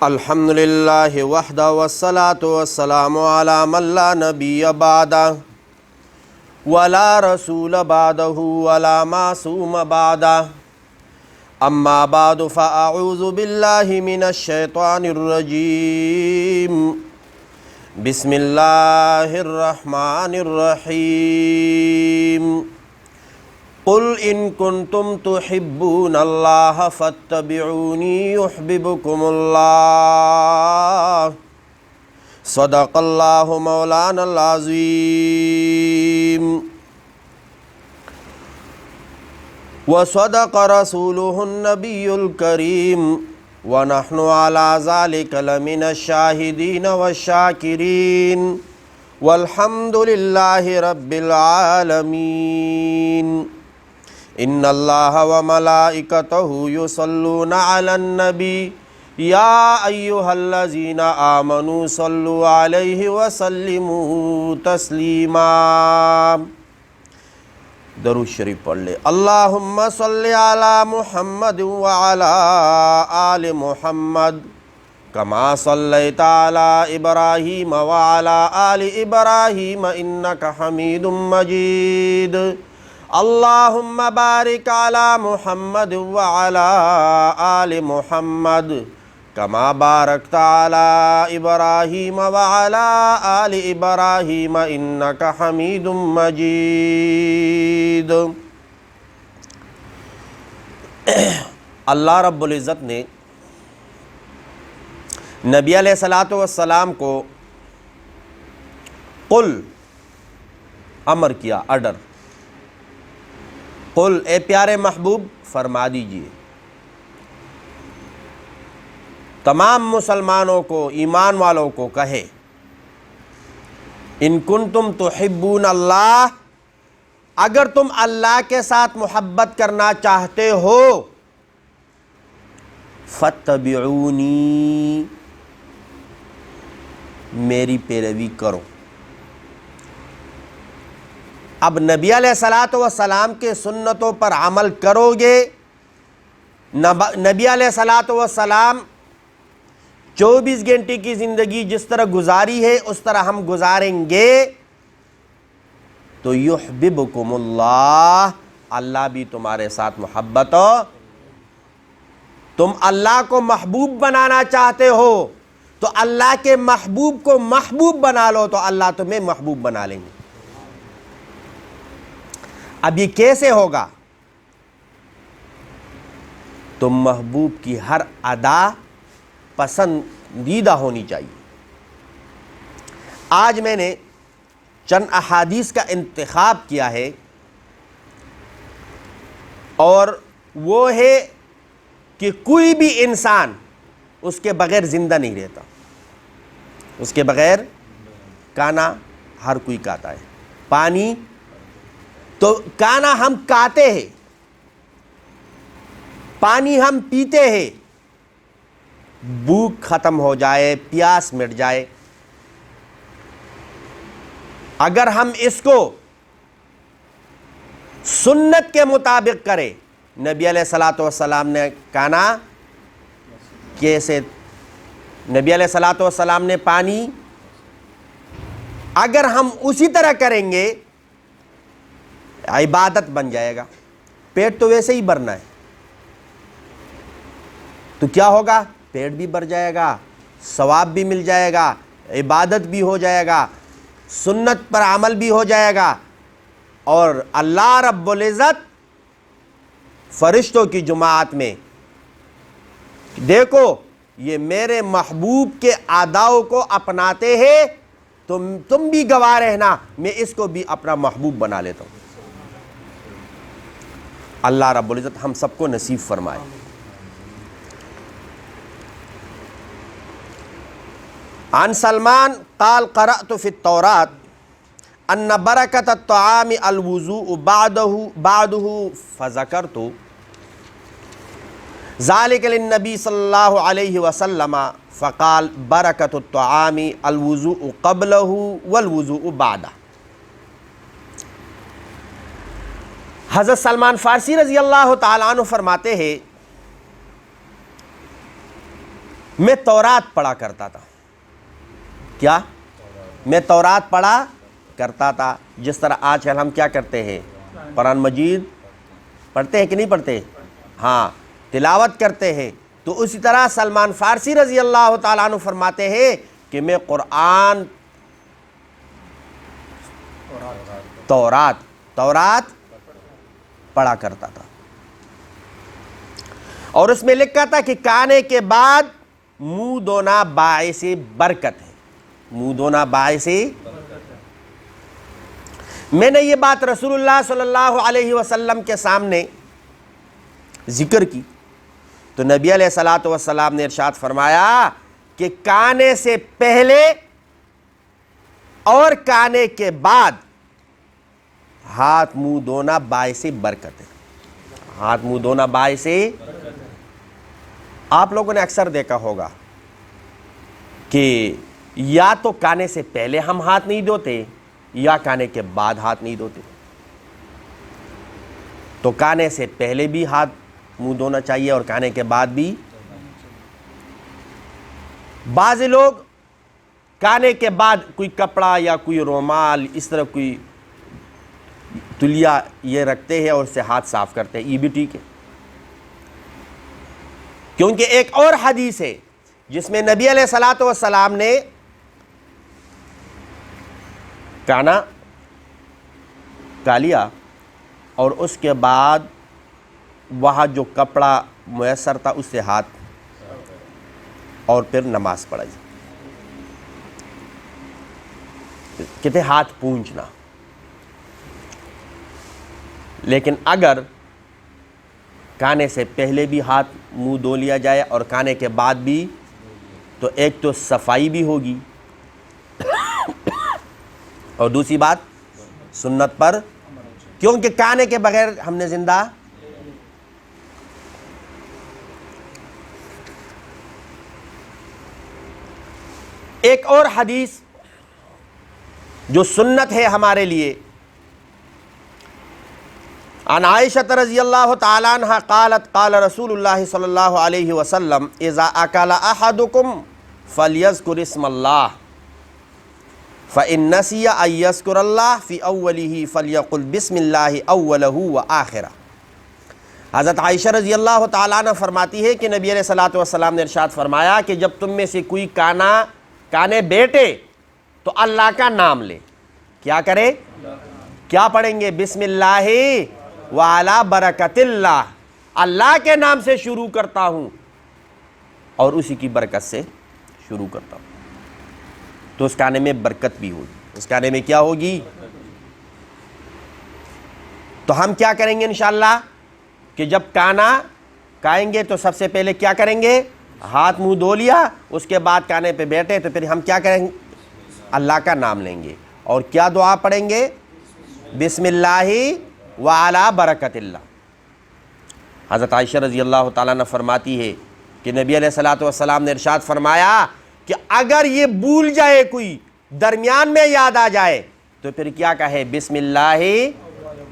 الحمد للہ وحدہ والصلاة والسلام علی من لا نبی بعدہ ولا رسول بعدہ ولا معصوم بعدہ اما بعد فاعوذ باللہ من الشیطان الرجیم بسم اللہ الرحمن الرحیم قل ان کنتم تحبون اللہ فاتبعونی یحببکم اللہ صدق اللہ مولانا العظیم وصدق رسولہ النبی الکریم ونحن علی ذلک لمن الشاہدین والشاکرین والحمد للہ رب العالمین ان اللہ وملائکتہ یصلون علی النبی یا ایہا الذین آمنوا صلوا علیہ وسلموا تسلیما۔ درود شریف پڑھ لے۔ اللہم صلی علی محمد وعلی آل محمد کما صلیت علی ابراہیم وعلی آل ابراہیم انک حمید مجید۔ اللہم بارک علی محمد وعلی آل محمد کما بارکت علی ابراہیم وعلی آل ابراہیم انک حمید مجید۔ اللہ رب العزت نے نبی علیہ السلام کو قل امر کیا، آرڈر، قل اے پیارے محبوب فرما دیجئے تمام مسلمانوں کو، ایمان والوں کو کہے ان کنتم تحبون اللہ، اگر تم اللہ کے ساتھ محبت کرنا چاہتے ہو فاتبعونی، میری پیروی کرو۔ اب نبی علیہ السلام کے سنتوں پر عمل کرو گے، نبی علیہ السلام 24 گھنٹے کی زندگی جس طرح گزاری ہے اس طرح ہم گزاریں گے تو یحببکم اللہ، اللہ بھی تمہارے ساتھ محبت ہو۔ تم اللہ کو محبوب بنانا چاہتے ہو تو اللہ کے محبوب کو محبوب بنا لو تو اللہ تمہیں محبوب بنا لیں گے۔ اب یہ کیسے ہوگا؟ تم محبوب کی ہر ادا پسندیدہ ہونی چاہیے۔ آج میں نے چند احادیث کا انتخاب کیا ہے اور وہ ہے کہ کوئی بھی انسان اس کے بغیر زندہ نہیں رہتا، اس کے بغیر کھانا ہر کوئی کھاتا ہے، پانی تو کھانا ہم کھاتے ہیں، پانی ہم پیتے ہیں، بھوک ختم ہو جائے، پیاس مٹ جائے، اگر ہم اس کو سنت کے مطابق کریں، نبی علیہ السلام نے کھانا کیسے، نبی علیہ السلام نے پانی، اگر ہم اسی طرح کریں گے عبادت بن جائے گا۔ پیٹ تو ویسے ہی بھرنا ہے تو کیا ہوگا؟ پیٹ بھی بھر جائے گا، ثواب بھی مل جائے گا، عبادت بھی ہو جائے گا، سنت پر عمل بھی ہو جائے گا، اور اللہ رب العزت فرشتوں کی جماعت میں دیکھو یہ میرے محبوب کے اعداؤں کو اپناتے ہیں، تم بھی گواہ رہنا میں اس کو بھی اپنا محبوب بنا لیتا ہوں۔ اللہ رب العزت ہم سب کو نصیب فرمائے۔ عن سلمان قال قرأت في التوراة ان برکت الطعام الوضوء بعده فذکرت ذلك للنبی صلی اللہ علیہ وسلم فقال برکت الطعام الوضوء قبله والوضوء بعده۔ حضرت سلمان فارسی رضی اللہ تعالیٰ عنہ فرماتے ہیں میں تورات پڑھا کرتا تھا. کیا؟ میں تورات پڑھا کرتا تھا. جس طرح آج کل ہم کیا کرتے ہیں؟ قرآن مجید پڑھتے ہیں کہ نہیں پڑھتے؟ ہاں، تلاوت کرتے ہیں. تو اسی طرح سلمان فارسی رضی اللہ تعالیٰ عنہ فرماتے ہیں کہ میں قرآن تورات پڑھا کرتا تھا، اور اس میں لکھا تھا کہ کھانے کے بعد منہ دھونا باعث برکت ہے. منہ دھونا باعث. میں نے یہ بات رسول اللہ صلی اللہ علیہ وسلم کے سامنے ذکر کی تو نبی علیہ الصلوۃ والسلام نے ارشاد فرمایا کہ کھانے سے پہلے اور کھانے کے بعد ہاتھ منہ دھونا باعث برکت ہے. ہاتھ منہ دھونا باعث. آپ لوگوں نے اکثر دیکھا ہوگا کہ یا تو کھانے سے پہلے ہم ہاتھ نہیں دھوتے یا کھانے کے بعد ہاتھ نہیں دھوتے. تو کھانے سے پہلے بھی ہاتھ منہ دھونا چاہیے اور کھانے کے بعد بھی. بعض لوگ کھانے کے بعد کوئی کپڑا یا کوئی رومال اس طرح کوئی تلیا یہ رکھتے ہیں اور اس سے ہاتھ صاف کرتے ہیں. یہ بھی ٹھیک ہے، کیونکہ ایک اور حدیث ہے جس میں نبی علیہ الصلوۃ والسلام نے کھانا کھا لیا اور اس کے بعد وہاں جو کپڑا میسر تھا اس سے ہاتھ اور پھر نماز پڑھائی. کہتے ہاتھ پونچھنا. لیکن اگر کھانے سے پہلے بھی ہاتھ منہ دھو لیا جائے اور کھانے کے بعد بھی، تو ایک تو صفائی بھی ہوگی اور دوسری بات سنت پر، کیونکہ کھانے کے بغیر ہم نے زندہ. ایک اور حدیث جو سنت ہے ہمارے لیے، عن عائشہ رضی اللہ تعالیٰ عنہ قالت قال رسول اللہ صلی اللہ علیہ وسلم اذا اکل احدکم فلیذکر اسم اللہ فإن نسی ان یذکر اللہ فی اولہ فلیقل بسم اللہ اولہ وآخرہ. حضرت عائشہ رضی اللہ تعالیٰ عنہ فرماتی ہے کہ نبی علیہ الصلوۃ والسلام نے ارشاد فرمایا کہ جب تم میں سے کوئی کھانے بیٹھے تو اللہ کا نام لے. کیا کرے؟ کیا پڑھیں گے؟ بسم اللہ وعلی برکت اللہ. اللہ کے نام سے شروع کرتا ہوں اور اسی کی برکت سے شروع کرتا ہوں. تو اس کھانے میں برکت بھی ہوگی. اس کھانے میں کیا ہوگی؟ تو ہم کیا کریں گے انشاءاللہ کہ جب کھانا کھائیں گے تو سب سے پہلے کیا کریں گے؟ ہاتھ منہ دھو لیا، اس کے بعد کھانے پہ بیٹھے تو پھر ہم کیا کریں گے؟ اللہ کا نام لیں گے. اور کیا دعا پڑھیں گے؟ بسم اللہ وعلی برکت اللہ. حضرت عائشہ رضی اللہ تعالیٰ عنہ فرماتی ہے کہ نبی علیہ الصلوۃ والسلام نے ارشاد فرمایا کہ اگر یہ بھول جائے کوئی، درمیان میں یاد آ جائے، تو پھر کیا کہے؟ بسم اللہ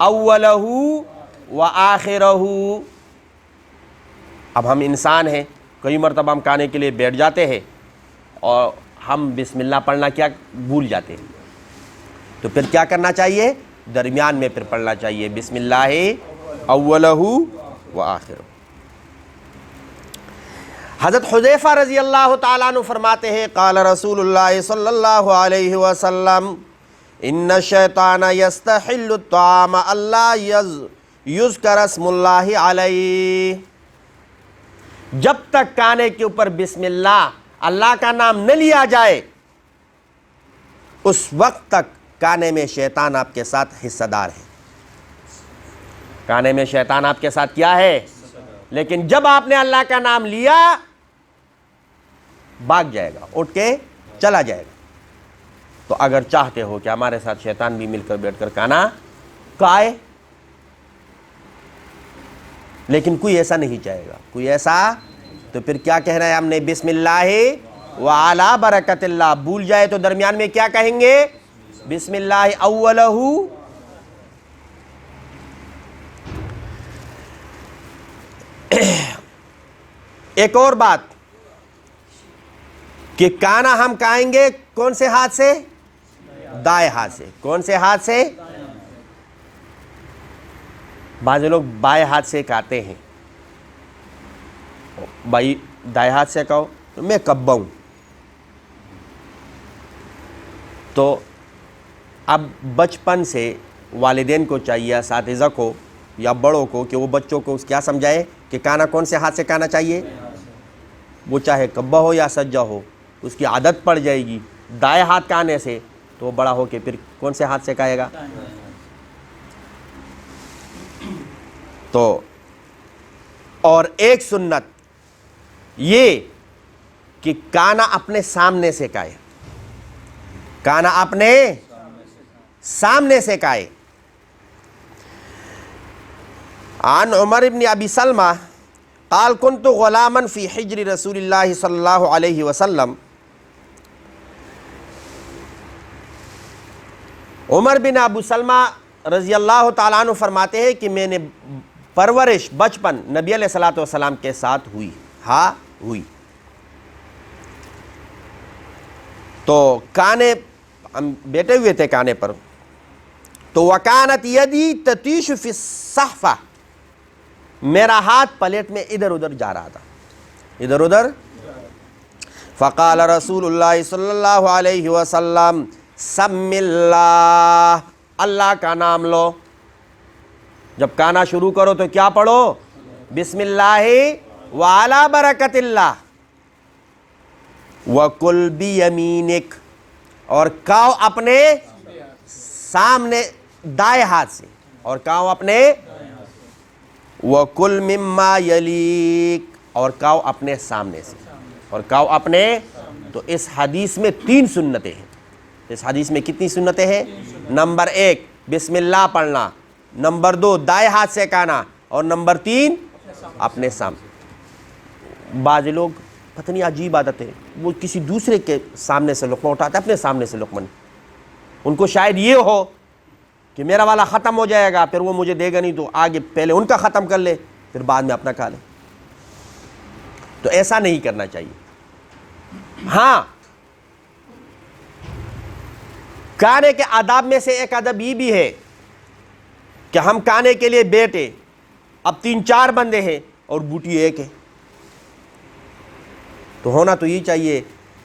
اولہ وآخرہ. اب ہم انسان ہیں، کئی مرتبہ ہم کھانے کے لیے بیٹھ جاتے ہیں اور ہم بسم اللہ پڑھنا کیا بھول جاتے ہیں. تو پھر کیا کرنا چاہیے؟ درمیان میں پھر پڑھنا چاہیے بسم اللہ اولہ وآخرہ. حضرت حذیفہ رضی اللہ تعالیٰ عنہ فرماتے ہیں قال رسول اللہ صلی اللہ علیہ وسلم ان الشیطان یستحل الطعام اللہ یذکر اسم اللہ علیہ. جب تک کھانے کے اوپر بسم اللہ کا نام نہ لیا جائے اس وقت تک کھانے میں شیطان آپ کے ساتھ حصہ دار ہے. کھانے میں شیطان آپ کے ساتھ کیا ہے؟ لیکن جب آپ نے اللہ کا نام لیا بھاگ جائے گا، اٹھ کے چلا جائے گا. تو اگر چاہتے ہو کہ ہمارے ساتھ شیطان بھی مل کر بیٹھ کر کھانا کھائے، لیکن کوئی ایسا نہیں چاہے گا، کوئی ایسا، تو پھر کیا کہنا ہے ہم نے؟ بسم اللہ وعلی برکت اللہ. بھول جائے تو درمیان میں کیا کہیں گے؟ بسم اللہ اولہ. ایک اور بات، کہ کانا ہم کھائیں گے کون سے ہاتھ سے؟ دائیں ہاتھ سے. کون سے ہاتھ سے؟ بعض لوگ بائیں ہاتھ سے کھاتے ہیں. بھائی دائیں ہاتھ سے کہو تو میں کبا ہوں. تو اب بچپن سے والدین کو چاہیے، اساتذہ کو یا بڑوں کو، کہ وہ بچوں کو کیا سمجھائے کہ کانا کون سے ہاتھ سے کھانا چاہیے. وہ چاہے کبا ہو یا سجا ہو، اس کی عادت پڑ جائے گی دائیں ہاتھ کھانے سے، تو وہ بڑا ہو کے پھر کون سے ہاتھ سے کھائے گا. تو اور ایک سنت یہ کہ کانا اپنے سامنے سے کھائے. کانا اپنے سامنے سے کھائے. عن عمر بن ابی سلمہ قال كنت غلاما في حجر رسول اللہ صلی اللہ علیہ وسلم. عمر بن ابو سلمہ رضی اللہ تعالیٰ عنہ فرماتے ہیں کہ میں نے پرورش بچپن نبی علیہ الصلوۃ والسلام کے ساتھ ہوئی. ہاں ہوئی. تو کانے ہم بیٹھے ہوئے تھے کانے پر. تو وکانت یدی تتیش فی الصحفہ، میرا ہاتھ پلیٹ میں ادھر ادھر جا رہا تھا، ادھر ادھر. فقال رسول اللہ صلی اللہ علیہ وسلم سم اللہ، اللہ کا نام لو. جب کانا شروع کرو تو کیا پڑھو؟ بسم اللہ وعلی برکت اللہ. وَكُلْ بِيَمِينِكَ، اور کھاؤ اپنے سامنے دائیں ہاتھ سے، اور کھاؤ اپنے. وَكُلْ مِمَّا يَلِيكَ، اور کھاؤ اپنے سامنے سے، اور کھاؤ اپنے. تو اس حدیث میں 3 سنتیں ہیں. اس حدیث میں کتنی سنتیں ہیں؟ نمبر 1 بسم اللہ پڑھنا، نمبر 2 دائیں ہاتھ سے کھانا، اور نمبر 3 اپنے سامنے. بعض لوگ پتہ نہیں عجیب عادت ہے، وہ کسی دوسرے کے سامنے سے لقمہ اٹھاتے، اپنے سامنے سے لقمہ نہیں. ان کو شاید یہ ہو کہ میرا والا ختم ہو جائے گا، پھر وہ مجھے دے گا نہیں، تو آگے پہلے ان کا ختم کر لے، پھر بعد میں اپنا کھا لے. تو ایسا نہیں کرنا چاہیے. ہاں کھانے کے آداب میں سے ایک ادب یہ بھی ہے کہ ہم کھانے کے لیے بیٹھے، اب 3-4 بندے ہیں اور بوٹی ایک ہے، تو ہونا تو یہ چاہیے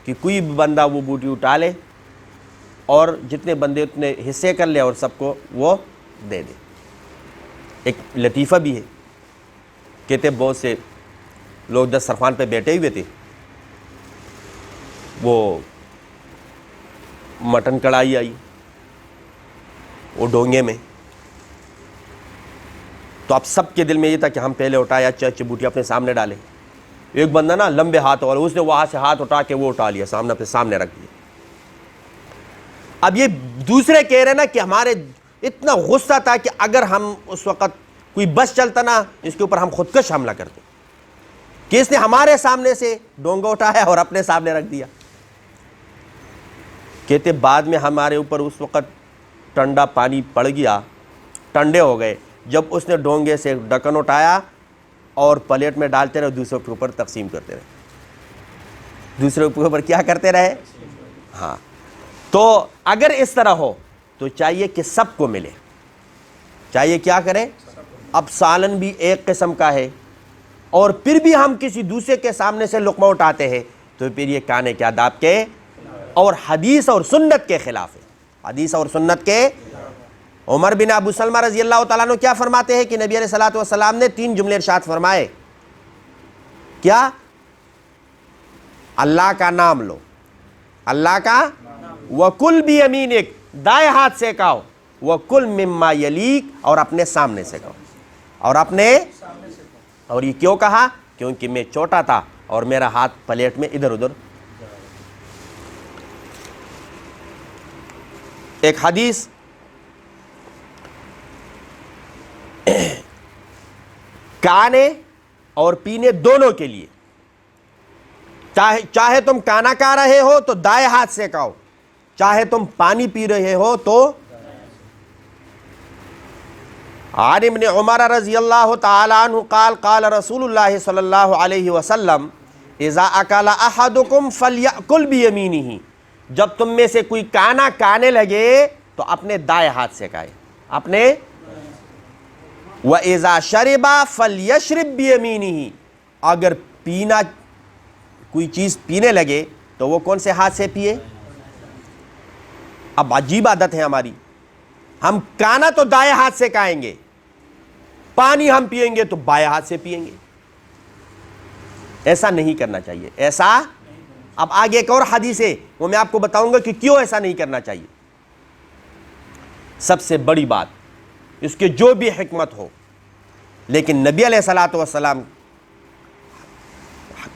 کہ کوئی بندہ وہ بوٹی اٹھا لے اور جتنے بندے اتنے حصے کر لے اور سب کو وہ دے دے. ایک لطیفہ بھی ہے، کہتے بہت سے لوگ دسترخوان پہ بیٹھے ہوئے تھے، وہ مٹن کڑھائی آئی وہ ڈونگے میں، تو اب سب کے دل میں یہ تھا کہ ہم پہلے اٹھائے، اچھے بوٹی اپنے سامنے ڈالیں. ایک بندہ نا لمبے ہاتھ والا، اس نے وہاں سے ہاتھ اٹھا کے وہ اٹھا لیا، سامنے اپنے سامنے رکھ دیا. اب یہ دوسرے کہہ رہے نا کہ ہمارے اتنا غصہ تھا کہ اگر ہم اس وقت کوئی بس چلتا نا اس کے اوپر ہم خودکش حملہ کرتے، کہ اس نے ہمارے سامنے سے ڈونگا اٹھایا اور اپنے سامنے رکھ دیا. کہتے بعد میں ہمارے اوپر اس وقت ٹھنڈا پانی پڑ گیا، ٹھنڈے ہو گئے، جب اس نے ڈونگے سے ڈکن اٹھایا اور پلیٹ میں ڈالتے رہے، دوسروں کے اوپر تقسیم کرتے رہے. دوسروں کے اوپر کیا کرتے رہے؟ ہاں. تو اگر اس طرح ہو تو چاہیے کہ سب کو ملے، چاہیے کیا کریں. اب سالن بھی ایک قسم کا ہے اور پھر بھی ہم کسی دوسرے کے سامنے سے لقمہ اٹھاتے ہیں، تو پھر یہ کھانے کے آداب کے اور حدیث اور سنت کے خلاف ہے. حدیث اور سنت کے. عمر بن ابو سلمہ رضی اللہ تعالیٰ عنہ کیا فرماتے ہیں کہ نبی علیہ الصلوۃ والسلام نے 3 جملے ارشاد فرمائے. کیا؟ اللہ کا نام لو، اللہ کا، وَكُلْ بِيَمِينِكَ، دائیں ہاتھ سے کھاؤ، وَكُلْ مِمَّا يَلِيكَ، اور اپنے سامنے سے کھاؤ، اور اپنے. اور یہ کیوں کہا؟ کیونکہ میں چھوٹا تھا اور میرا ہاتھ پلیٹ میں ادھر ادھر. ایک حدیث کھانے اور پینے دونوں کے لیے، چاہے تم کھانا کھا رہے ہو تو دائیں ہاتھ سے کھاؤ، چاہے تم پانی پی رہے ہو تو. عن ابن عمر رضی اللہ تعالی عنہ قال قال رسول اللہ صلی اللہ علیہ وسلم اذا اکل احدکم فلیأکل بیمینہ، جب تم میں سے کوئی کھانا کھانے لگے تو اپنے دائیں ہاتھ سے کھائے، اپنے وَإِذَا شَرِبَ فَلْيَشْرِبْ بِيَمِينِهِ، اگر پینا کوئی چیز پینے لگے تو وہ کون سے ہاتھ سے پیے؟ اب عجیب عادت ہے ہماری، ہم کھانا تو دائیں ہاتھ سے کھائیں گے، پانی ہم پئیں گے تو بائیں ہاتھ سے پئیں گے۔ ایسا نہیں کرنا چاہیے، ایسا اب آگے ایک اور حدیث ہے وہ میں آپ کو بتاؤں گا کہ کیوں ایسا نہیں کرنا چاہیے۔ سب سے بڑی بات اس کے جو بھی حکمت ہو، لیکن نبی علیہ الصلوۃ والسلام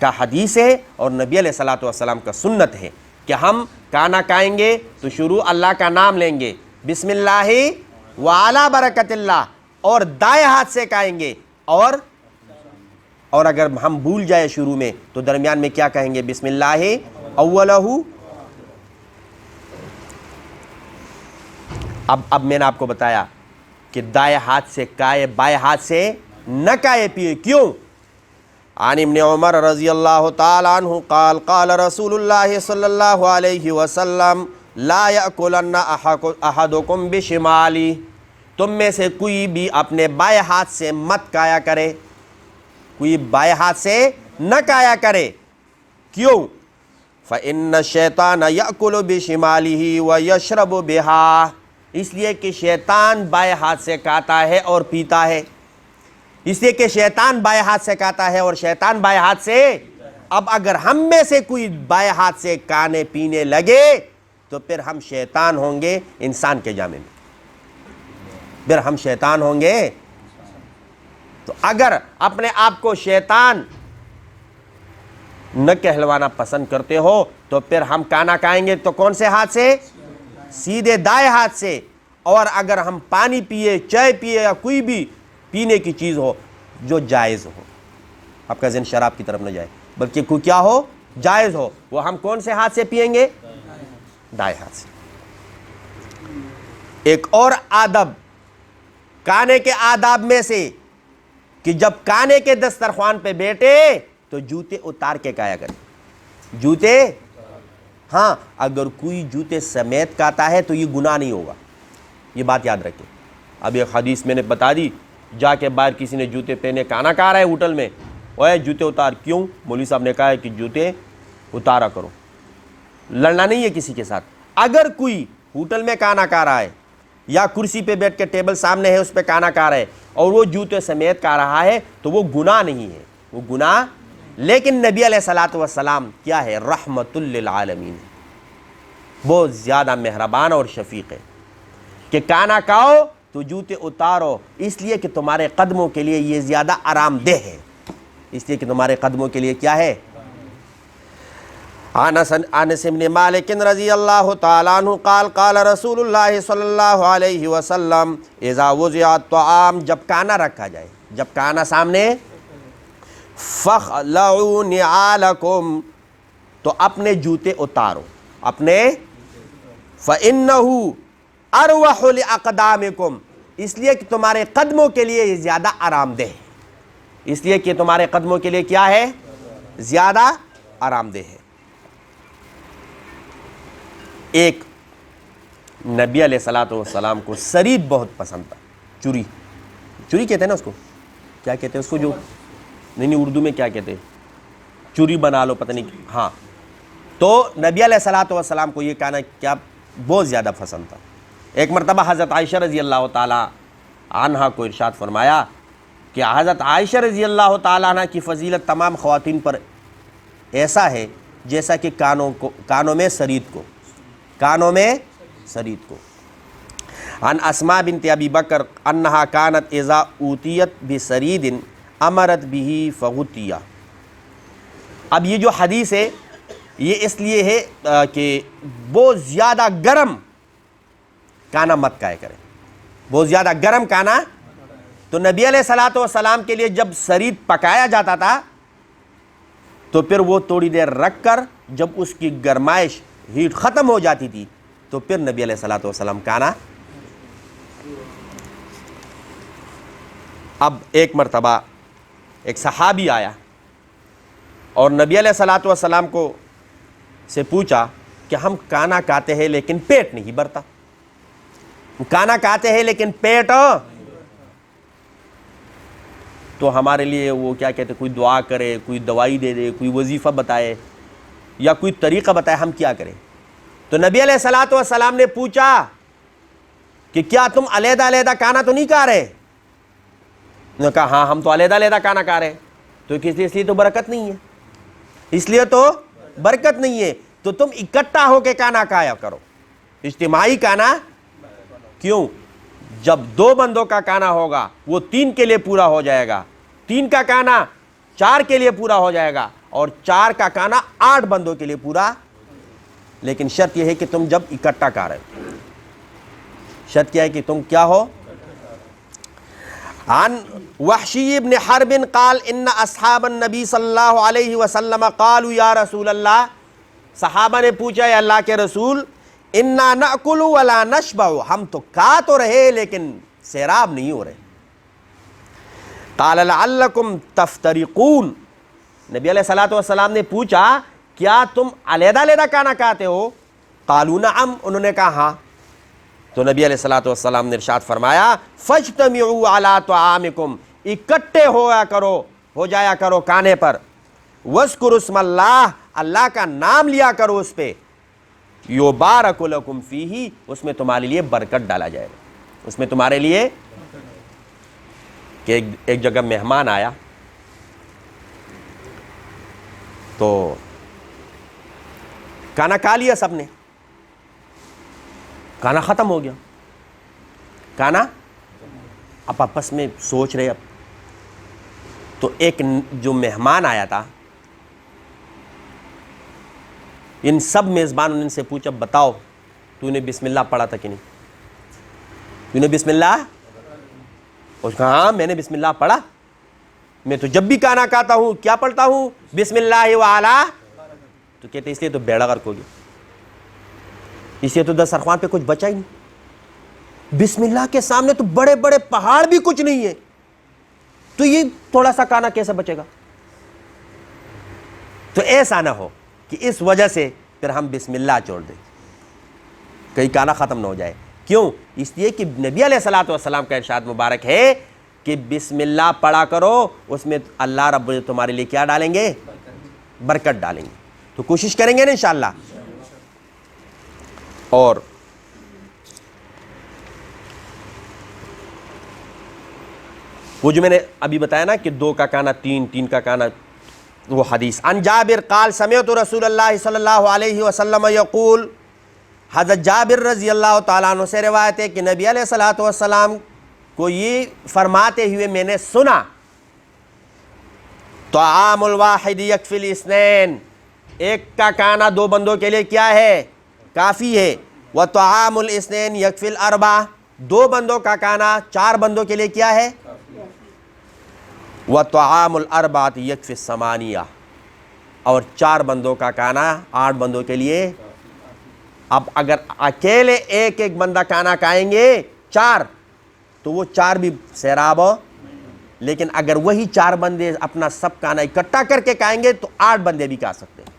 کا حدیث ہے اور نبی علیہ الصلوۃ والسلام کا سنت ہے کہ ہم کھانا کھائیں گے تو شروع اللہ کا نام لیں گے، بسم اللہ وعلی برکت اللہ، اور دائیں ہاتھ سے کھائیں گے، اور اگر ہم بھول جائے شروع میں تو درمیان میں کیا کہیں گے؟ بسم اللہ اولہ۔ اب میں نے آپ کو بتایا کہ دائیں ہاتھ سے کھائے، بائیں ہاتھ سے نہ کھائے پیے، کیوں؟ عن ابن عمر رضی اللہ تعالی عنہ قال قال رسول اللہ صلی اللہ علیہ وسلم لا یأکلن احدکم بشمالی، تم میں سے کوئی بھی اپنے بائیں ہاتھ سے مت کھایا کرے، کوئی بائیں ہاتھ سے نہ کھایا کرے، کیوں؟ فإن الشیطان یأکل بشمالہ ویشرب بہا، اس لیے کہ شیطان بائیں ہاتھ سے کھاتا ہے اور پیتا ہے، اس لیے کہ شیطان بائیں ہاتھ سے کھاتا ہے اور شیطان بائیں ہاتھ سے۔ اب اگر ہم میں سے کوئی بائیں ہاتھ سے کھانے پینے لگے تو پھر ہم شیطان ہوں گے انسان کے جامع میں، پھر ہم شیطان ہوں گے۔ تو اگر اپنے آپ کو شیطان نہ کہلوانا پسند کرتے ہو تو پھر ہم کھانا کھائیں گے تو کون سے ہاتھ سے؟ سیدھے دائیں ہاتھ سے، اور اگر ہم پانی پیے، چائے پیے یا کوئی بھی پینے کی چیز ہو جو جائز ہو، آپ کا ذہن شراب کی طرف نہ جائے، بلکہ کوئی کیا ہو؟ جائز ہو، وہ ہم کون سے ہاتھ سے پئیں گے؟ دائیں ہاتھ سے۔ ایک اور آدب کھانے کے آداب میں سے کہ جب کھانے کے دسترخوان پہ بیٹھے تو جوتے اتار کے کھایا کریں، جوتے، ہاں اگر کوئی جوتے سمیت کھاتا ہے تو یہ گناہ نہیں ہوگا، یہ بات یاد رکھیں۔ اب ایک حدیث میں نے بتا دی، جا کے باہر کسی نے جوتے پہنے کھانا کھا رہا ہے ہوٹل میں، اوے جوتے اتار، کیوں؟ مولوی صاحب نے کہا ہے کہ جوتے اتارا کرو، لڑنا نہیں ہے کسی کے ساتھ۔ اگر کوئی ہوٹل میں کھانا کھا رہا ہے یا کرسی پہ بیٹھ کے ٹیبل سامنے ہے اس پہ کھانا کھا رہا ہے اور وہ جوتے سمیت کھا رہا ہے تو وہ گناہ نہیں ہے، وہ گناہ، لیکن نبی علیہ الصلوۃ والسلام کیا ہے؟ رحمت للعالمین، بہت زیادہ مہربان اور شفیق ہے کہ کھانا کھاؤ تو جوتے اتارو، اس لیے کہ تمہارے قدموں کے لیے یہ زیادہ آرام دہ ہے، اس لیے کہ تمہارے قدموں کے لیے کیا ہے؟ انس بن مالک رضی اللہ تعالیٰ عنہ قال قال رسول اللہ صلی اللہ علیہ وسلم اذا وضع الطعام، جب کھانا رکھا جائے، جب کھانا سامنے، فخلعوا نعالکم، تو اپنے جوتے اتارو، اپنے، فإنہ اروح لاقدامکم، اس لیے کہ تمہارے قدموں کے لیے یہ زیادہ آرام دہ ہے، اس لیے کہ تمہارے قدموں کے لیے کیا ہے؟ زیادہ آرام دہ ہے۔ ایک نبی علیہ الصلوۃ والسلام کو سرید بہت پسند تھا، چوری، چوری کہتے ہیں نا اس کو، کیا کہتے ہیں اس کو، جو نہیں اردو میں کیا کہتے ہیں، چوری بنا لو، پتہ نہیں، ہاں، تو نبی علیہ الصلوۃ والسلام کو یہ کھانا کیا بہت زیادہ پسند تھا۔ ایک مرتبہ حضرت عائشہ رضی اللہ تعالی عنہا کو ارشاد فرمایا کہ حضرت عائشہ رضی اللہ تعالی عنہ کی فضیلت تمام خواتین پر ایسا ہے جیسا کہ کانوں میں سرید کو، کانوں میں سرید کو۔ عن اسماء بنت ابی بکر انہا کانت اذا اوتیت بسرید امرت به فغطیہ۔ اب یہ جو حدیث ہے یہ اس لیے ہے کہ بہت زیادہ گرم کھانا مت کھایا کریں، بہت زیادہ گرم کھانا، تو نبی علیہ الصلوۃ والسلام کے لیے جب سرید پکایا جاتا تھا تو پھر وہ تھوڑی دیر رکھ کر جب اس کی گرمائش، ہیٹ ختم ہو جاتی تھی تو پھر نبی علیہ الصلوۃ والسلام کھانا۔ اب ایک مرتبہ ایک صحابی آیا اور نبی علیہ الصلوۃ والسلام کو سے پوچھا کہ ہم کھانا کھاتے ہیں لیکن پیٹ نہیں بھرتا، کھانا کھاتے ہیں لیکن پیٹ، تو ہمارے لیے وہ کیا کہتے ہیں، کوئی دعا کرے، کوئی دوائی دے دے، کوئی وظیفہ بتائے یا کوئی طریقہ بتائے، ہم کیا کریں؟ تو نبی علیہ الصلوۃ والسلام نے پوچھا کہ کیا تم علیحدہ علیحدہ کھانا تو نہیں کھا رہے؟ انہوں نے کہا ہاں ہم تو علیحدہ علیحدہ کھانا کھا رہے ہیں۔ تو اس لیے تو برکت نہیں ہے، اس لیے تو برکت نہیں ہے، تو تم اکٹھا ہو کے کھانا کھایا کرو، اجتماعی کھانا۔ کیوں؟ جب 2 بندوں کا کھانا ہوگا وہ 3 کے لیے پورا ہو جائے گا، 3 کا کھانا 4 کے لیے پورا ہو جائے گا، اور 4 کا کھانا 8 بندوں کے لیے پورا۔ لیکن شرط یہ ہے کہ تم جب اکٹھا کھا رہے ہو، شرط کیا ہے کہ تم کیا ہو۔ عن وحشی بن حرب قال ان اصحاب النبی صلی اللہ علیہ وسلم قالوا یا رسول اللہ، صحابہ نے پوچھا یا اللہ کے رسول، انا ناکل ولا نشبع، ہم تو کھا تو رہے لیکن سیراب نہیں ہو رہے۔ قال لعلکم تفترقون، نبی علیہ الصلوۃ والسلام نے پوچھا کیا تم علیحدہ علیحدہ کھانا کھاتے ہو؟ قالوا نعم، انہوں نے کہا ہاں۔ تو نبی علیہ الصلوۃ والسلام نے ارشاد فرمایا فاجتمعوا علی طعامکم، اکٹھے ہو جایا کرو کھانے پر، واذکروا اسم اللہ، اللہ کا نام لیا کرو اس پہ، یبارک لکم فیہ، اس میں تمہارے لیے برکت ڈالا جائے گا، اس میں تمہارے لیے۔ کہ ایک جگہ مہمان آیا تو کھانا کھا لیا سب نے، کھانا ختم ہو گیا، کھانا اب آپس میں سوچ رہے، اب تو ایک جو مہمان آیا تھا، ان سب میزبانوں نے ان سے پوچھا بتاؤ تو نے بسم اللہ پڑھا تھا کہ نہیں؟ تو نے بسم اللہ؟ اس نے کہا ہاں میں نے بسم اللہ پڑھا، میں تو جب بھی کھانا کھاتا ہوں کیا پڑھتا ہوں؟ بسم اللہ وعلا۔ تو کہتے اس لیے تو بیڑا غرق ہو گیا، اس لیے تو دسترخوان پہ کچھ بچا ہی نہیں، بسم اللہ کے سامنے تو بڑے بڑے پہاڑ بھی کچھ نہیں ہے، تو یہ تھوڑا سا کھانا کیسے بچے گا؟ تو ایسا نہ ہو کہ اس وجہ سے پھر ہم بسم اللہ چھوڑ دیں، کہیں کھانا ختم نہ ہو جائے۔ کیوں؟ اس لیے کہ نبی علیہ الصلوۃ والسلام کا ارشاد مبارک ہے کہ بسم اللہ پڑھا کرو، اس میں اللہ رب العزت تمہارے لیے کیا ڈالیں گے؟ برکت ڈالیں گے۔ تو کوشش کریں گے نا انشاءاللہ۔ اور وہ جو میں نے ابھی بتایا نا کہ 2 کا کھانا 3، 3 کا کھانا، وہ حدیث۔ عن جابر قال سمعت رسول اللہ صلی اللہ علیہ وسلم یقول، حضرت جابر رضی اللہ تعالیٰ عنہ سے روایت ہے کہ نبی علیہ الصلوۃ والسلام کو یہ فرماتے ہوئے میں نے سنا، طعام الواحد یکفی الاثنین، ایک کا کھانا 2 بندوں کے لیے کیا ہے؟ کافی ہے۔ وطعام الاثنین یکفی الاربع، 2 بندوں کا کھانا 4 بندوں کے لیے کیا ہے؟ وطعام الاربعۃ یکفی الثمانیہ، اور 4 بندوں کا کھانا 8 بندوں کے لیے۔ اب اگر اکیلے ایک بندہ کھانا کھائیں گے 4 تو وہ 4 بھی سیراب ہو، لیکن اگر وہی 4 بندے اپنا سب کھانا اکٹھا کر کے کھائیں گے تو 8 بندے بھی کھا سکتے ہیں۔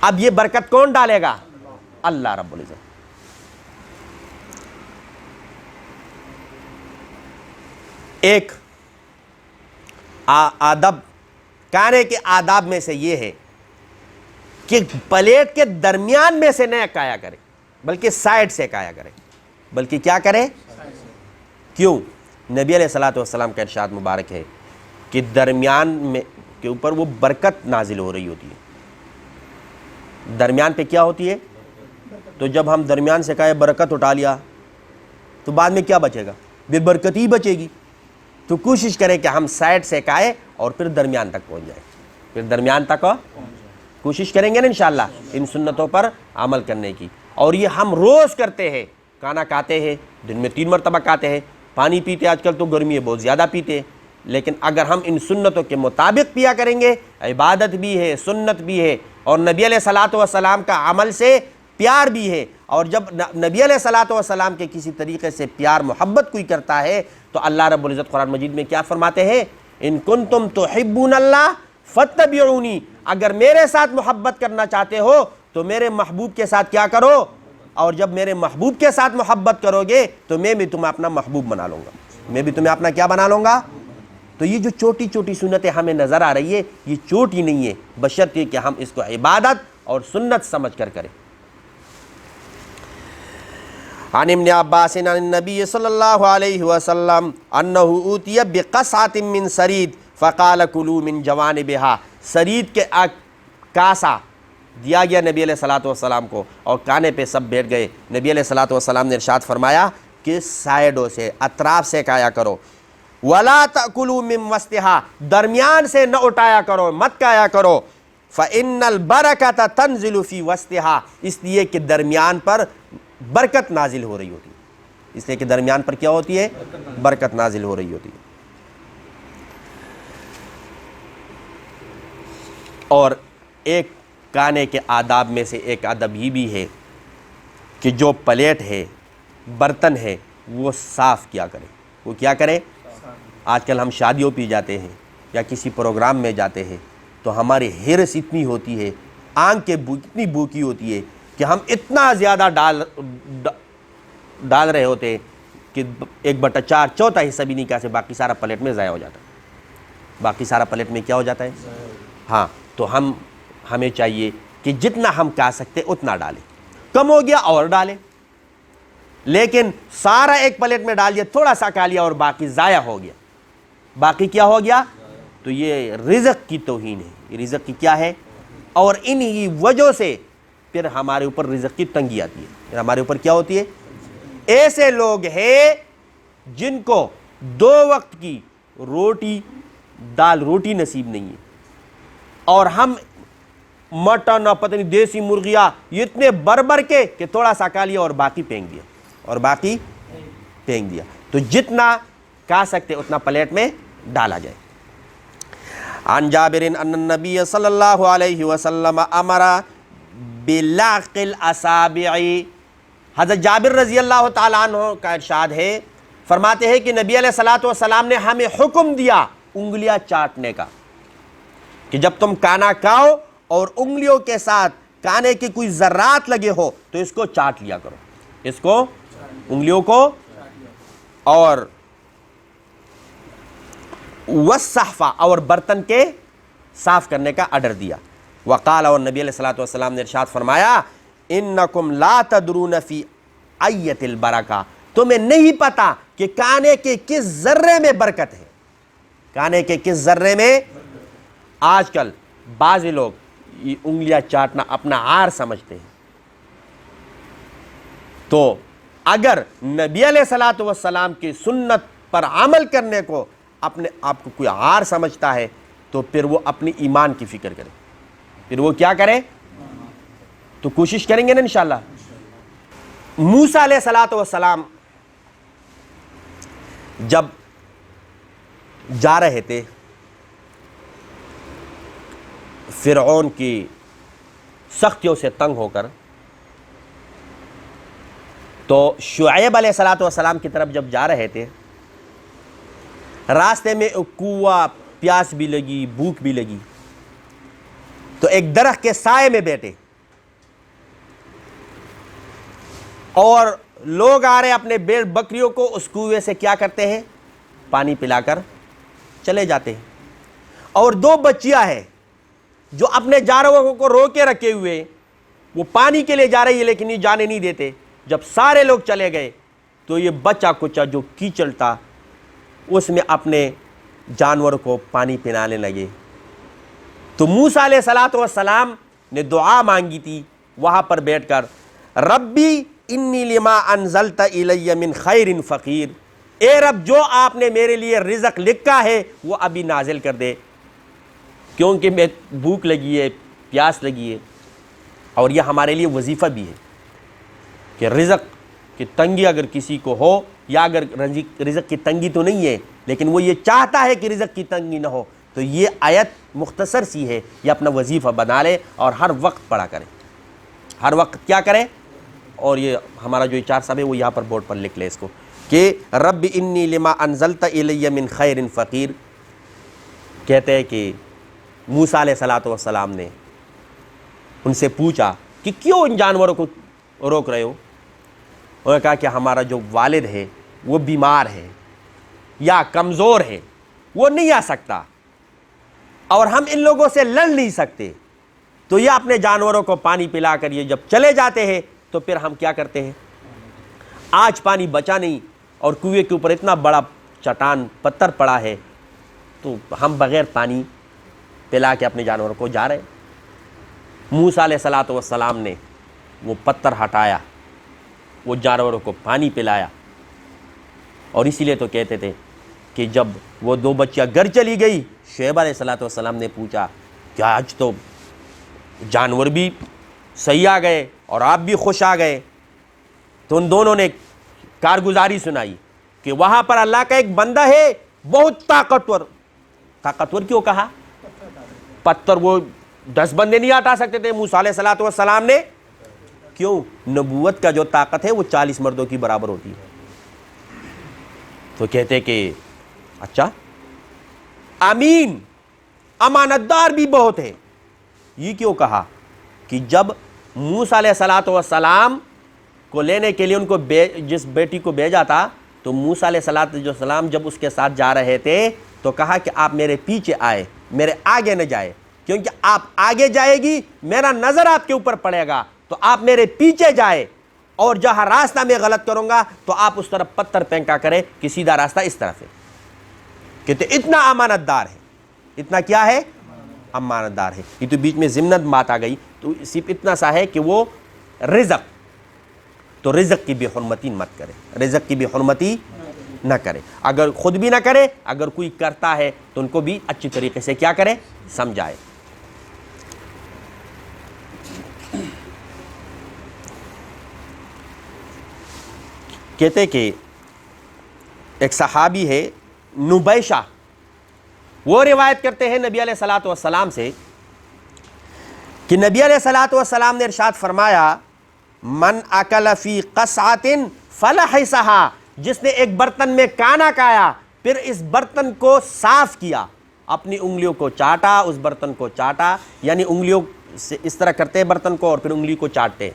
اب یہ برکت کون ڈالے گا؟ اللہ رب العزت۔ ایک آداب، کھانے کے آداب میں سے یہ ہے کہ پلیٹ کے درمیان میں سے نہ کھایا کرے، بلکہ سائڈ سے کھایا کرے، بلکہ کیا کرے؟ کیوں؟ نبی علیہ الصلوۃ والسلام کا ارشاد مبارک ہے کہ درمیان میں کے اوپر وہ برکت نازل ہو رہی ہوتی ہے۔ درمیان پہ کیا ہوتی ہے؟ تو جب ہم درمیان سے کھائے برکت اٹھا لیا تو بعد میں کیا بچے گا؟ بے برکت ہی بچے گی۔ تو کوشش کریں کہ ہم سائڈ سے کھائے اور پھر درمیان تک پہنچ جائیں، پھر درمیان تک کوشش کریں گے نا انشاءاللہ ان سنتوں پر عمل کرنے کی۔ اور یہ ہم روز کرتے ہیں، کھانا کھاتے ہیں، دن میں 3 مرتبہ کھاتے ہیں، پانی پیتے، آج کل تو گرمی ہے بہت زیادہ پیتے ہیں، لیکن اگر ہم ان سنتوں کے مطابق پیا کریں گے، عبادت بھی ہے، سنت بھی ہے، اور نبی علیہ الصلوۃ والسلام کا عمل سے پیار بھی ہے۔ اور جب نبی علیہ الصلوۃ والسلام کے کسی طریقے سے پیار محبت کوئی کرتا ہے تو اللہ رب العزت قرآن مجید میں کیا فرماتے ہیں؟ ان کنتم تحبون اللہ فَاتَّبِعُونِي، اگر میرے ساتھ محبت کرنا چاہتے ہو تو میرے محبوب کے ساتھ کیا کرو، اور جب میرے محبوب کے ساتھ محبت کرو گے تو میں بھی تمہیں اپنا محبوب بنا لوں گا، میں بھی تمہیں اپنا کیا بنا لوں گا۔ تو یہ جو چھوٹی چھوٹی سنتیں ہمیں نظر آ رہی ہے، یہ چھوٹی نہیں ہے، بشرطے کہ ہم اس کو عبادت اور سنت سمجھ کر کریں۔ عن ابن عباس عن النبی صلی اللہ علیہ وسلم انہ اوتی بقصعۃ من سرید فقال کلوا من جوانبها، سرید کے کاسا دیا گیا نبی علیہ الصلوۃ والسلام کو، اور کانے پہ سب بیٹھ گئے۔ نبی علیہ الصلوۃ والسلام نے ارشاد فرمایا کہ سائڈوں سے، اطراف سے کھایا کرو، ولا تأکلوا من وسطها، درمیان سے نہ اٹھایا کرو، مت کھایا کرو، فإن البرکۃ تنزل فی وسطها، اس لیے کہ درمیان پر برکت نازل ہو رہی ہوتی ہے، اس لیے کہ درمیان پر کیا ہوتی ہے، برکت نازل ہو رہی ہوتی ہے۔ اور ایک کھانے کے آداب میں سے ایک ادب یہ بھی ہے کہ جو پلیٹ ہے، برتن ہے، وہ صاف کیا کرے، وہ کیا کرے۔ آج کل ہم شادیوں پہ جاتے ہیں یا کسی پروگرام میں جاتے ہیں تو ہماری ہرس اتنی ہوتی ہے، آنکھ کے اتنی بھوکی ہوتی ہے کہ ہم اتنا زیادہ ڈال رہے ہوتے ہیں کہ 1/4 چوتھا حصہ بھی نہیں کہا سے باقی سارا پلیٹ میں ضائع ہو جاتا ہے، باقی سارا پلیٹ میں کیا ہو جاتا ہے۔ ہاں، تو ہمیں چاہیے کہ جتنا ہم کھا سکتے اتنا ڈالیں، کم ہو گیا اور ڈالیں، لیکن سارا ایک پلیٹ میں ڈال دیا، تھوڑا سا کھا لیا اور باقی ضائع ہو گیا، باقی کیا ہو گیا، تو یہ رزق کی توہین ہے، یہ رزق کی کیا ہے، اور انہی وجہ سے پھر ہمارے اوپر رزق کی تنگی آتی ہے، پھر ہمارے اوپر کیا ہوتی ہے۔ ایسے لوگ ہیں جن کو 2 وقت کی روٹی، دال روٹی نصیب نہیں ہے، اور ہم مٹن، پتہ نہیں دیسی مرغیاں اتنے بر کے کہ تھوڑا سا کھا لیا اور باقی پھینک دیا، اور باقی پھینک دیا۔ تو جتنا کھا سکتے اتنا پلیٹ میں ڈالا جائے۔ عن جابر ان النبی صلی اللہ علیہ وسلم امر بلعق الاصابع، حضرت جابر رضی اللہ تعالیٰ عنہ کا ارشاد ہے، فرماتے ہیں کہ نبی علیہ الصلوۃ والسلام نے ہمیں حکم دیا انگلیاں چاٹنے کا، کہ جب تم کھانا کھاؤ اور انگلیوں کے ساتھ کھانے کے کوئی ذرات لگے ہو تو اس کو چاٹ لیا کرو، اس کو انگلیوں کو، اور والصحفہ، اور برتن کے صاف کرنے کا آرڈر دیا۔ وقال، اور نبی علیہ الصلوۃ والسلام نے ارشاد فرمایا، انکم لا تدرون فی ایت البرکہ، تمہیں نہیں پتا کہ کھانے کے کس ذرے میں برکت ہے، کھانے کے کس ذرے میں۔ آج کل بعض لوگ یہ انگلیاں چاٹنا اپنا عار سمجھتے ہیں، تو اگر نبی علیہ الصلوۃ والسلام کی سنت پر عمل کرنے کو اپنے آپ کو کوئی عار سمجھتا ہے تو پھر وہ اپنی ایمان کی فکر کرے، پھر وہ کیا کرے، تو کوشش کریں گے نا انشاءاللہ۔ موسیٰ علیہ الصلوۃ والسلام جب جا رہے تھے فرعون کی سختیوں سے تنگ ہو کر، تو شعیب علیہ الصلوۃ والسلام کی طرف جب جا رہے تھے، راستے میں کنواں، پیاس بھی لگی، بھوک بھی لگی، تو ایک درخت کے سائے میں بیٹھے، اور لوگ آ رہے اپنے بھیڑ بکریوں کو اس کنویں سے کیا کرتے ہیں، پانی پلا کر چلے جاتے ہیں، اور 2 بچیاں ہیں جو اپنے جانوروں کو رو کے رکھے ہوئے، وہ پانی کے لیے جا رہی ہے لیکن یہ جانے نہیں دیتے۔ جب سارے لوگ چلے گئے تو یہ بچہ کچا جو کیچڑ تھا اس میں اپنے جانور کو پانی پلانے لگے۔ تو موسیٰ علیہ الصلوۃ والسلام نے دعا مانگی تھی وہاں پر بیٹھ کر، ربی انی لما انزلت الی من خیر فقیر، اے رب جو آپ نے میرے لیے رزق لکھا ہے وہ ابھی نازل کر دے، کیونکہ میں بھوک لگی ہے، پیاس لگی ہے۔ اور یہ ہمارے لیے وظیفہ بھی ہے کہ رزق کی تنگی اگر کسی کو ہو، یا اگر رزق کی تنگی تو نہیں ہے لیکن وہ یہ چاہتا ہے کہ رزق کی تنگی نہ ہو، تو یہ آیت مختصر سی ہے، یہ اپنا وظیفہ بنا لے اور ہر وقت پڑھا کرے، ہر وقت کیا کرے۔ اور یہ ہمارا جو چار صاحب ہے وہ یہاں پر بورڈ پر لکھ لے اس کو، کہ رب انی لما انزلت الی من خیر فقیر، کہتے ہیں کہ موسیٰ علیہ السلام نے ان سے پوچھا کہ کیوں ان جانوروں کو روک رہے ہو؟ انہوں نے کہا کہ ہمارا جو والد ہے وہ بیمار ہے یا کمزور ہے، وہ نہیں آ سکتا، اور ہم ان لوگوں سے لڑ نہیں سکتے، تو یہ اپنے جانوروں کو پانی پلا کر یہ جب چلے جاتے ہیں تو پھر ہم کیا کرتے ہیں؟ آج پانی بچا نہیں اور کنویں کے اوپر اتنا بڑا چٹان پتھر پڑا ہے، تو ہم بغیر پانی پلا کے اپنے جانوروں کو جا رہے ہیں۔ موسیٰ علیہ السلام نے وہ پتھر ہٹایا، وہ جانوروں کو پانی پلایا، اور اسی لیے تو کہتے تھے کہ جب وہ دو بچیاں گھر چلی گئی، شعیب علیہ السلام نے پوچھا کہ آج تو جانور بھی صحیح آ گئے اور آپ بھی خوش آ گئے، تو ان دونوں نے کارگزاری سنائی کہ وہاں پر اللہ کا ایک بندہ ہے بہت طاقتور۔ طاقتور کیوں کہا؟ پتھر وہ 10 بندے نہیں ہٹا سکتے تھے، موسیٰ علیہ السلام نے، کیوں؟ نبوت کا جو طاقت ہے وہ 40 مردوں کی برابر ہوتی ہے۔ تو کہتے کہ اچھا، امین، امانت دار بھی بہت ہے۔ یہ کیوں کہا؟ کہ جب موسیٰ علیہ السلام کو لینے کے لیے ان کو جس بیٹی کو بھیجا تھا، تو موسیٰ علیہ السلام جب اس کے ساتھ جا رہے تھے تو کہا کہ آپ میرے پیچھے آئے، میرے آگے نہ جائے، کیونکہ آپ آگے جائے گی میرا نظر آپ کے اوپر پڑے گا، تو آپ میرے پیچھے جائے، اور جہاں راستہ میں غلط کروں گا تو آپ اس طرف پتھر پھینکا کرے کہ سیدھا راستہ اس طرف ہے۔ کہتے اتنا امانت دار ہے، اتنا کیا ہے؟ امانت دار ہے۔ یہ تو بیچ میں ضمنت بات آ گئی، تو صرف اتنا سا ہے کہ وہ رزق، تو رزق کی بے حرمتی مت کرے، رزق کی بے حرمتی نہ کرے، اگر خود بھی نہ کرے، اگر کوئی کرتا ہے تو ان کو بھی اچھی طریقے سے کیا کرے؟ سمجھائے۔ کہتے کہ ایک صحابی ہے نبیشہ، وہ روایت کرتے ہیں نبی علیہ السلام سے کہ نبی علیہ السلام نے ارشاد فرمایا، من اکل فی قصعۃ فلحسھا، جس نے ایک برتن میں کانا کھایا پھر اس برتن کو صاف کیا، اپنی انگلیوں کو چاٹا، اس برتن کو چاٹا، یعنی انگلیوں سے اس طرح کرتے ہیں برتن کو اور پھر انگلی کو چاٹتے۔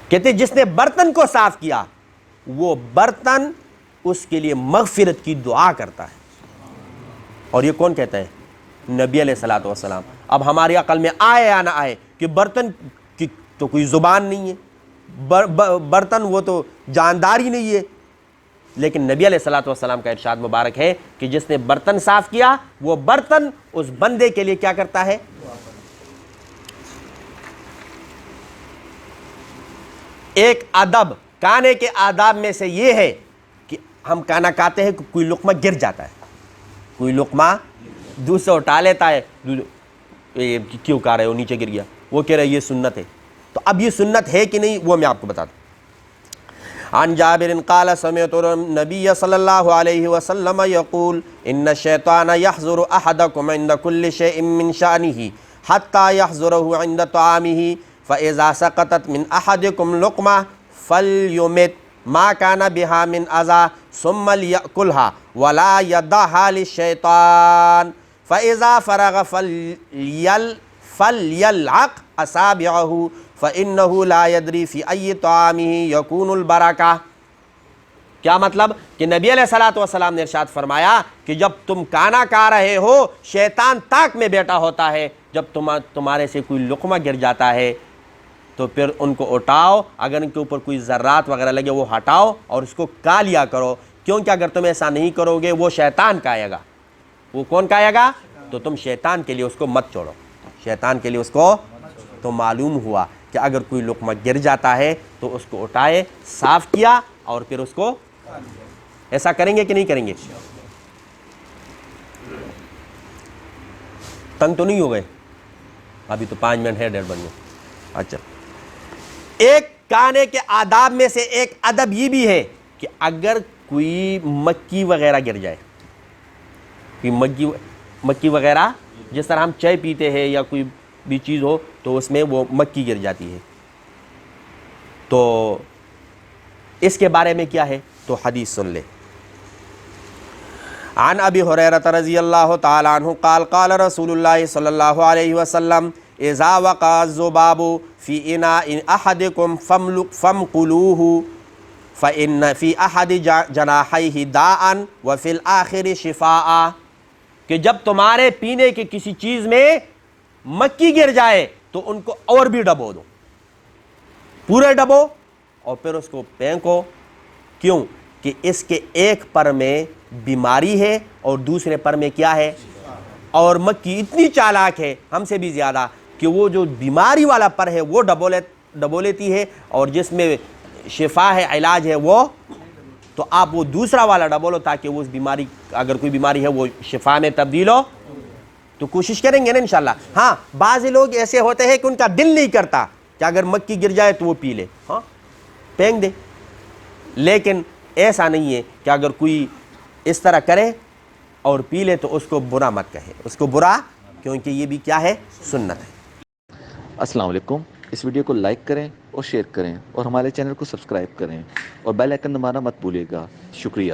کہتے جس نے برتن کو صاف کیا وہ برتن اس کے لیے مغفرت کی دعا کرتا ہے۔ اور یہ کون کہتا ہے؟ نبی علیہ السلام۔ اب ہماری عقل میں آئے یا نہ آئے کہ برتن کی تو کوئی زبان نہیں ہے، برتن وہ تو جاندار ہی نہیں ہے، لیکن نبی علیہ السلام کا ارشاد مبارک ہے کہ جس نے برتن صاف کیا وہ برتن اس بندے کے لیے کیا کرتا ہے؟ ایک ادب، کھانے کے آداب میں سے یہ ہے کہ ہم کھانا کھاتے ہیں، کوئی لقمہ گر جاتا ہے، کوئی لقمہ دودھ سے اٹھا لیتا ہے، کیوں کھا رہے ہو، نیچے گر گیا، وہ کہہ رہے یہ سنت ہے۔ تو اب یہ سنت ہے کہ نہیں وہ میں آپ کو بتا دوں۔ عن جابر قال سمعت النبی صلی اللہ علیہ وسلم یقول ان الشیطان یحضر احدکم عند کل شیء من شأنہ حتی یحضرہ عند طعامہ فاذا سقطت من احدکم لقمہ فلیمت ما کان بها من اذى ثم لیأکلها ولا یدعها للشیطان فاذا فرغ فلیلعق اصابعہ فإنه لا يدري في أي طعامه يكون البركة۔ کیا مطلب؟ کہ نبی علیہ السلام نے ارشاد فرمایا کہ جب تم کھانا کھا رہے ہو شیطان طاق میں بیٹھا ہوتا ہے، جب تمہارے سے کوئی لقمہ گر جاتا ہے تو پھر ان کو اٹھاؤ، اگر ان کے اوپر کوئی ذرات وغیرہ لگے وہ ہٹاؤ اور اس کو کھا لیا کرو، کیونکہ اگر تم ایسا نہیں کرو گے وہ شیطان کھائے گا۔ وہ کون کھائے گا؟ تو تم شیطان کے لیے اس کو مت چھوڑو، شیطان کے لیے اس کو۔ تو معلوم ہوا کہ اگر کوئی لقمہ گر جاتا ہے تو اس کو اٹھائے، صاف کیا اور پھر اس کو، ایسا کریں گے کہ نہیں کریں گے؟ تنگ تو نہیں ہو گئے؟ ابھی تو 5 منٹ ہے، 1:30 بن گئے۔ اچھا، ایک کھانے کے آداب میں سے ایک ادب یہ بھی ہے کہ اگر کوئی مکھی وغیرہ گر جائے، کوئی مکھی وغیرہ، جس طرح ہم چائے پیتے ہیں یا کوئی بھی چیز ہو تو اس میں وہ مکھی گر جاتی ہے، تو اس کے بارے میں کیا ہے؟ تو حدیث سن لے۔ عن ابی ہریرہ رضی اللہ تعالی عنہ قال قال رسول اللہ صلی اللہ علیہ وسلم اذا وقع الذباب فی اناء احدکم فامقلوہ فإن فی احد جناحیہ داء وفی الآخر شفاء، کہ جب تمہارے پینے کی کسی چیز میں مکھی گر جائے تو ان کو اور بھی ڈبو دو، پورے ڈبو اور پھر اس کو پھینکو۔ کیوں؟ کہ اس کے ایک پر میں بیماری ہے اور دوسرے پر میں کیا ہے؟ اور مکھی اتنی چالاک ہے ہم سے بھی زیادہ کہ وہ جو بیماری والا پر ہے وہ ڈبو لیتی ہے، اور جس میں شفا ہے، علاج ہے، وہ تو آپ وہ دوسرا والا ڈبولو تاکہ وہ اس بیماری، اگر کوئی بیماری ہے وہ شفا میں تبدیل ہو۔ تو کوشش کریں گے نا انشاءاللہ۔ ہاں بعض لوگ ایسے ہوتے ہیں کہ ان کا دل نہیں کرتا کہ اگر مکھی گر جائے تو وہ پی لے، ہاں پھینک دے، لیکن ایسا نہیں ہے کہ اگر کوئی اس طرح کرے اور پی لے تو اس کو برا مت کہے، اس کو برا، کیونکہ یہ بھی کیا ہے؟ سنت ہے۔ السلام علیکم، اس ویڈیو کو لائک کریں اور شیئر کریں اور ہمارے چینل کو سبسکرائب کریں اور بیل آئیکن دبانا مت بھولیے گا۔ شکریہ۔